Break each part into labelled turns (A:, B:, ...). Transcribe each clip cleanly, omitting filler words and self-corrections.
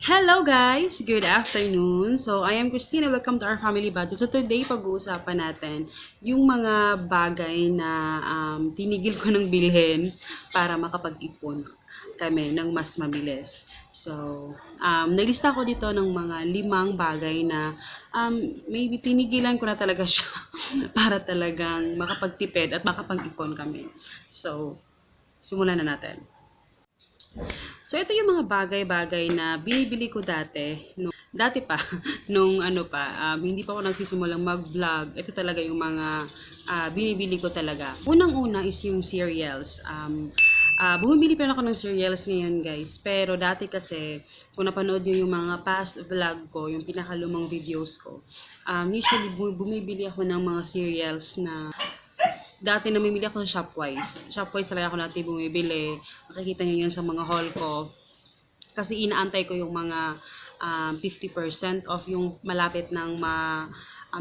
A: Hello guys! Good afternoon! So, I am Christina. Welcome to our family budget. So, today pag-uusapan natin yung mga bagay na tinigil ko ng bilhin para makapag-ipon kami ng mas mabilis. So, nilista ko dito ng mga 5 bagay na maybe tinigilan ko na talaga siya para talagang makapagtipid at makapag-ipon kami. So, simulan na natin. So, ito yung mga bagay-bagay na binibili ko dati. Dati pa, nung ano pa, hindi pa ako nagsisimulang mag-vlog. Ito talaga yung mga binibili ko talaga. Unang-una is yung cereals. Bumibili pa rin ako ng cereals ngayon guys. Pero dati kasi, kung napanood nyo yung mga past vlog ko, yung pinakalumang videos ko, usually bumibili ako ng mga cereals na dati namimili ako sa Shopwise. Shopwise talaga ako dati bumibili. Makikita nyo yan sa mga haul ko. Kasi inaantay ko yung mga 50% off yung malapit ng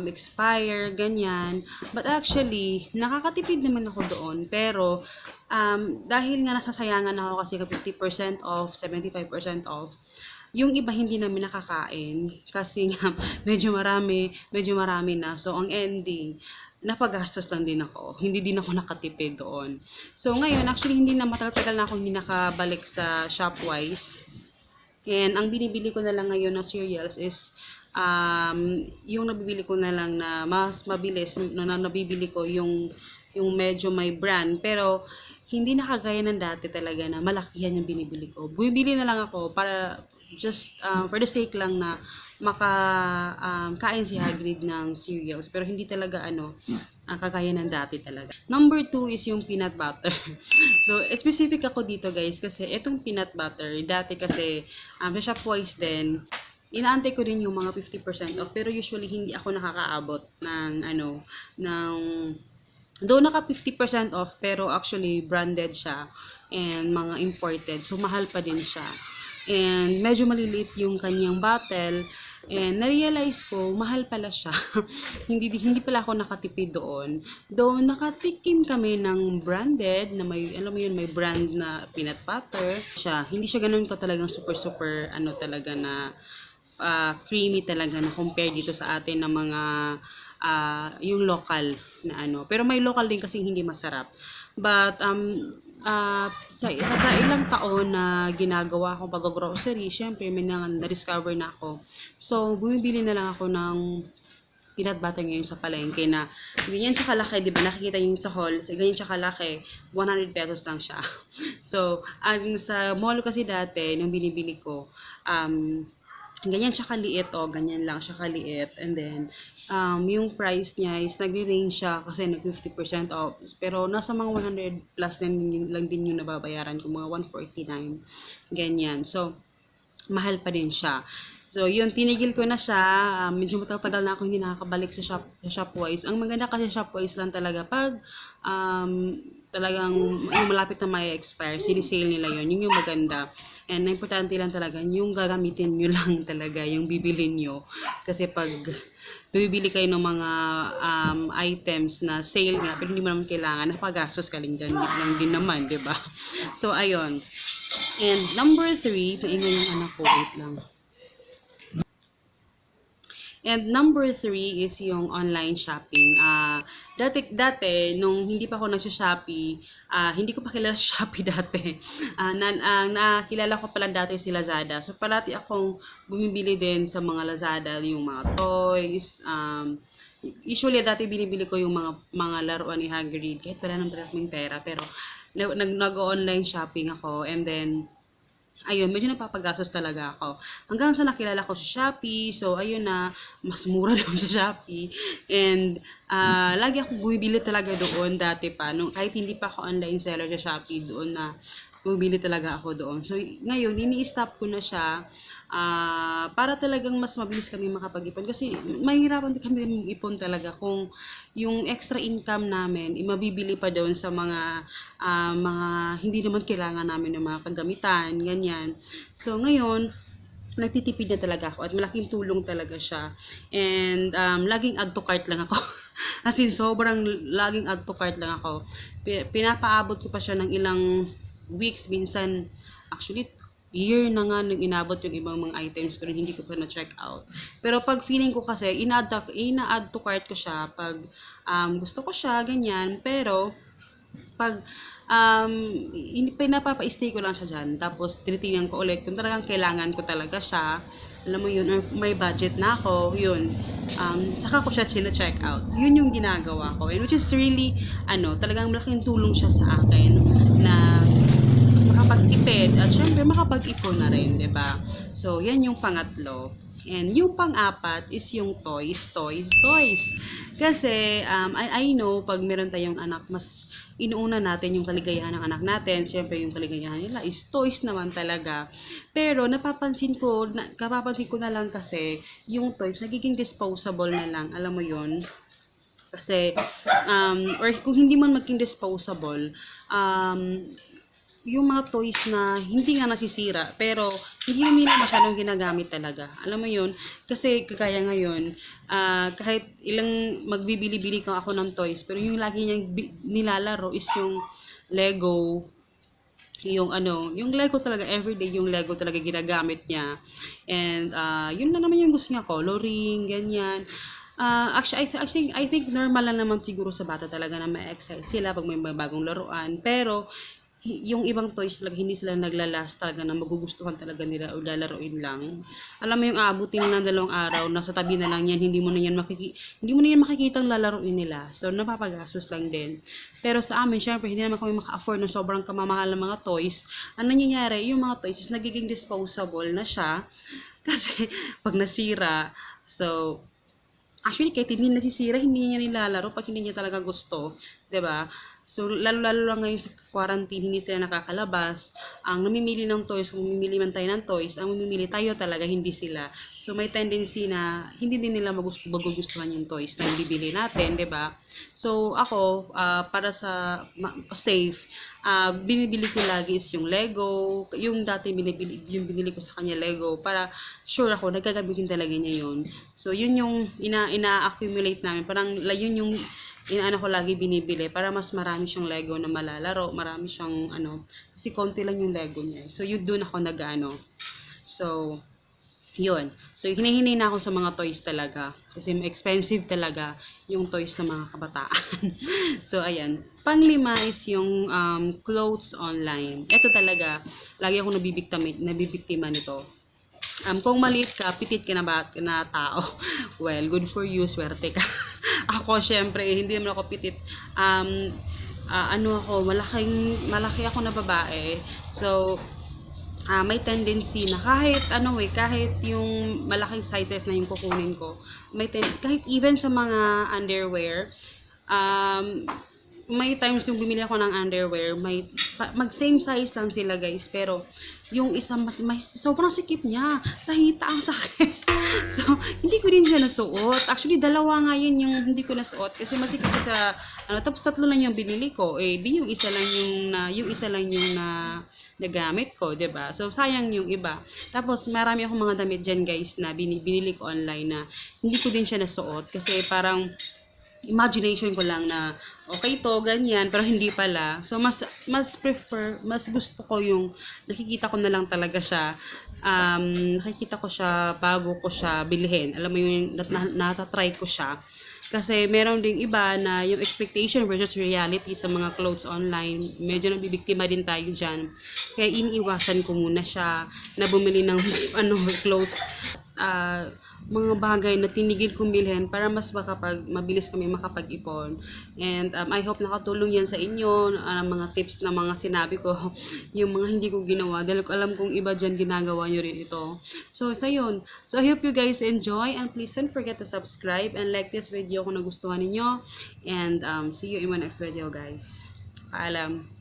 A: expire, ganyan. But actually, nakakatipid naman ako doon. Pero, dahil nga nasasayangan ako kasi 50% off, 75% off, yung iba hindi namin nakakain kasi nga medyo marami na. So, ang ending, napagastos lang din ako. Hindi din ako nakatipid doon. So, ngayon, actually, hindi na matagal na ako hindi nakabalik sa Shopwise. And ang binibili ko na lang ngayon na cereals is yung nabibili ko na lang na mas mabilis na nabibili ko yung medyo may brand. Pero, hindi na kagaya ng dati talaga na malakihan yung binibili ko. Bumibili na lang ako para just for the sake lang na kain si Hagrid ng cereals. Pero hindi talaga kagaya ng dati talaga. Number 2 is yung peanut butter. So, specific ako dito guys kasi itong peanut butter, dati kasi sa Shopwise din, inaantay ko din yung mga 50% off pero usually hindi ako nakakaabot ng though naka 50% off pero actually branded siya and mga imported so mahal pa din siya. And medyo maliliit yung kanyang bottle. And na-realize ko, mahal pala siya. hindi pala ako nakatipid doon. Though nakatikim kami ng branded na may, alam mo yun, may brand na peanut butter. Hindi siya ganun ko talagang super talaga na creamy talaga na compare dito sa atin ng mga yung local na Pero may local din kasi hindi masarap. But sa ilang taon na ginagawa akong pag-grocery, syempre may na-discover na ako. So, bumibili na lang ako ng peanut butter ngayon sa palengke na ganyan siya kalaki, di ba? Nakikita yung sa haul, ganyan siya kalaki, 100 pesos lang siya. So, sa mall kasi dati, nung binibili ko, ganyan siya kaliit ganyan lang siya kaliit and then yung price niya is nagre-range siya kasi nag 50% off pero nasa mga 100 plus lang din yung nababayaran ko mga 149 ganyan so mahal pa din siya. So, yun, tinigil ko na siya. Medyo matagal na ako hindi nakakabalik sa Shopwise. Ang maganda kasi Shopwise lang talaga pag talagang yung malapit na may expire, sinisale nila yun. Yun yung maganda. And importante lang talaga, yung gagamitin nyo lang talaga, yung bibilin nyo. Kasi pag bibili kayo ng mga items na sale nga, pero hindi mo naman kailangan, napagastos ka lang din naman, di ba? So, ayun. And number 3, naingay yung anak ko, wait lang. And number 3 is yung online shopping. Dati, nung hindi pa ako nag-Shopee, hindi ko pa kilala sa Shopee dati. Nakilala ko pala dati si Lazada. So, palati akong bumibili din sa mga Lazada, yung mga toys. Usually, dati binibili ko yung mga laruan ni Hagrid. Kahit wala nang talagang pera. Pero, nag-online shopping ako. And then, ayun, medyo napapagastos talaga ako. Hanggang sa nakilala ko sa Shopee. So, ayun na, mas mura naman sa Shopee. And, lagi ako bumibili talaga doon dati pa. Kahit hindi pa ako online seller sa Shopee, doon na bumibili talaga ako doon. So, ngayon, ini-stop ko na siya para talagang mas mabilis kami makapag-ipon. Kasi, mahirapan kami ipon talaga kung yung extra income namin, mabibili pa doon sa mga hindi naman kailangan namin ng mga kagamitan, ganyan. So, ngayon, nagtitipid na talaga ako at malaking tulong talaga siya. And, laging add to cart lang ako. As in, sobrang laging add to cart lang ako. Pinapaabot ko pa siya ng ilang weeks, minsan, actually, year na nga nung inabot yung ibang mga items pero hindi ko pa na-check out. Pero pag feeling ko kasi, ina-add to cart ko siya pag gusto ko siya, ganyan. Pero, pag pinapapa-stay ko lang siya dyan. Tapos, tinitingnan ko ulit kung talagang kailangan ko talaga siya. Alam mo yun, or may budget na ako, yun. Saka ko siya check out. Yun yung ginagawa ko. And which is really, talagang malaking tulong siya sa akin na makapagtipid at syempre makapag-ipon na rin, 'di ba? So, yan yung pangatlo. And yung pang-apat is yung toys. Kasi, I know, pag meron tayong anak, mas inuuna natin yung kaligayahan ng anak natin. Siyempre, yung kaligayahan nila is toys naman talaga. Pero, napapansin ko na lang kasi, yung toys, nagiging disposable na lang. Alam mo yun? Kasi, or kung hindi man maging disposable, yung mga toys na hindi nga nasisira, pero hindi nila masyadong ginagamit talaga. Alam mo yun? Kasi kagaya ngayon, kahit ilang magbibili-bili ka ako ng toys, pero yung lagi niyang nilalaro is yung Lego, yung Lego talaga, everyday yung Lego talaga ginagamit niya. And, yun na naman yung gusto niya, coloring, ganyan. Actually, I think normal lang naman siguro sa bata talaga na ma-excite sila pag may bagong laruan. Pero, yung ibang toys talaga, hindi sila naglalast talaga na magugustuhan talaga nila o lalaroin lang. Alam mo yung aabutin ng 2 araw, nasa tabi na lang yan, hindi mo na yan makikita ang lalaroin nila. So, napapagastos lang din. Pero sa amin, syempre, hindi naman kami maka-afford ng sobrang kamamahal ng mga toys. Ang nangyayari, yung mga toys is nagiging disposable na siya. Kasi, pag nasira, so, actually, kahit hindi nasisira, hindi niya nilalaro pag hindi niya talaga gusto. 'Di ba? So, lalo-lalo lang ngayon sa quarantine, hindi sila nakakalabas. Ang namimili ng toys, kung mamimili man tayo ng toys, ang mamimili tayo talaga, hindi sila. So, may tendency na hindi din nila magugustuhan yung toys na bibili natin, 'di ba? So, ako, para sa safe, binibili ko lagi is yung Lego. Yung dati binili ko sa kanya Lego para sure ako, nagagamitin talaga niya yun. So, yun yung ina-accumulate namin. Parang yun yung inaano ko lagi binibili para mas marami siyang Lego na malalaro, marami siyang kasi konti lang yung Lego niya. So, yun doon ako nag-ano. So, yun. So, hinihinay na ako sa mga toys talaga. Kasi expensive talaga yung toys sa mga kabataan. So, ayan. Pang-5 is yung clothes online. Ito talaga, lagi ako nabibiktima nito. Kung maliit ka, pitit ka na tao. Well, good for you, swerte ka. Ako, syempre, hindi naman ako pitit. Malaki ako na babae. So, may tendency na kahit yung malaking sizes na yung kukunin ko, kahit even sa mga underwear, may times yung bumili ako ng underwear, mag same size lang sila guys, pero yung isa sobrang sikip niya, sa hita ang sakit. So, hindi ko din siya nasuot. Actually, 2 nga yun yung hindi ko nasuot kasi masikip ko sa tapos 3 lang yung binili ko. Di yung isa lang yung nagamit ko, 'di ba? So, sayang yung iba. Tapos, marami akong mga damit diyan guys na binili ko online na hindi ko din siya nasuot kasi parang imagination ko lang na okay to, ganyan, pero hindi pala. So, mas gusto ko yung nakikita ko na lang talaga siya. Nakikita ko siya bago ko siya bilhin. Alam mo yung natatry ko siya. Kasi meron ding iba na yung expectation versus reality sa mga clothes online, medyo nabibiktima din tayo dyan. Kaya iniiwasan ko muna siya na bumili ng clothes, mga bagay na tinigil kong bilhin para mas mabilis kami makapag-ipon. And I hope nakatulong yan sa inyo, mga tips na mga sinabi ko, yung mga hindi ko ginawa, dahil alam kong iba dyan ginagawa nyo rin ito. So, yun. So, I hope you guys enjoy, and please don't forget to subscribe and like this video kung nagustuhan ninyo. And see you in my next video guys. Paalam.